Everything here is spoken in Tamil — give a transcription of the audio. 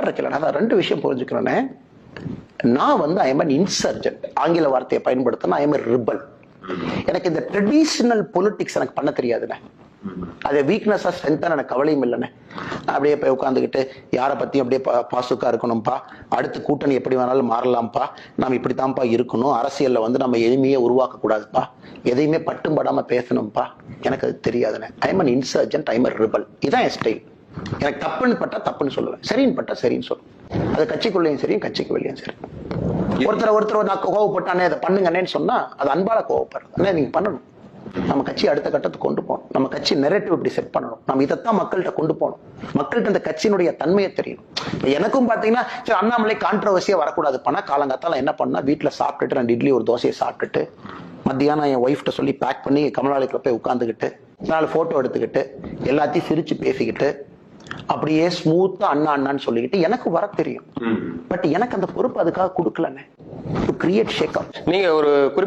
இருக்கல. நான் ரெண்டு விஷயம் புரிஞ்சுக்கிறேன்னே. நான் வந்து ஐ எம் அன் இன்சர்ஜென்ட். ஆங்கில வார்த்தையை பயன்படுத்தினா ஐ எம் எ ரிபல். எனக்கு இந்த ட்ரெடிஷனல் பொலிட்டிக்ஸ் எனக்கு பண்ண தெரியாதுண்ணே. அது வீக்னஸா ஸ்ட்ரென்த்தா எனக்கு கவலையும் இல்லைண்ணே. அப்படியே போய் உட்காந்துக்கிட்டு யாரை பத்தியும் அப்படியே பாசுக்கா இருக்கணும்ப்பா, அடுத்து கூட்டணி எப்படி வேணாலும் மாறலாம்ப்பா, நம்ம இப்படித்தான்ப்பா இருக்கணும், அரசியல்ல வந்து நம்ம எளிமையை உருவாக்க கூடாதுப்பா, எதையுமே பட்டும் படாம பேசணும்ப்பா, எனக்கு அது தெரியாதுண்ணே. I am an insurgent, I am a rebel. இதுதான் என் ஸ்டைல். எனக்கு தப்புன்னு பட்டா தப்புன்னு சொல்லுவேன், சரின்னு பட்டா சரின்னு சொல்லுவேன். அது கட்சிக்குள்ளேயும் சரி, கட்சிக்கு வெளியும் சரி. ஒருத்தர் நான் கோவப்பட்டானே அதை பண்ணுங்கன்னு சொன்னா அது அன்பால கோவப்படுறது. நீங்க பண்ணணும். நம்ம கட்சி அடுத்த கட்டத்துக்கு கொண்டு போகணும். நம்ம கட்சி நெரேட்டிவ் இப்படி செட் பண்ணணும். நம்ம இதைத்தான் மக்கள்கிட்ட கொண்டு போகணும். மக்கள்கிட்ட இந்த கட்சியினுடைய தன்மையை தெரியணும். எனக்கும் பாத்தீங்கன்னா சரி அண்ணாமலை கான்ட்ரவர்சியா வரக்கூடாது. பண்ணா காலங்காத்தால என்ன பண்ணா, வீட்டுல சாப்பிட்டுட்டு 2 இட்லி ஒரு தோசையை சாப்பிட்டுட்டு மத்தியானம் என் ஒய்ஃப்ட்ட சொல்லி பேக் பண்ணி கமலாலயத்துல போய் உட்காந்துக்கிட்டு 4 போட்டோ எடுத்துக்கிட்டு எல்லாத்தையும் சிரிச்சு பேசிக்கிட்டு அப்படியே ஸ்மூத்தா அண்ணா அண்ணான்னு சொல்லிக்கிட்டு எனக்கு வர தெரியும். பட் எனக்கு அந்த பொறுப்பு அதுக்காக கொடுக்கலன்னு. டு கிரியேட் ஷேக் அப். நீங்க ஒரு குறிப்பிட்ட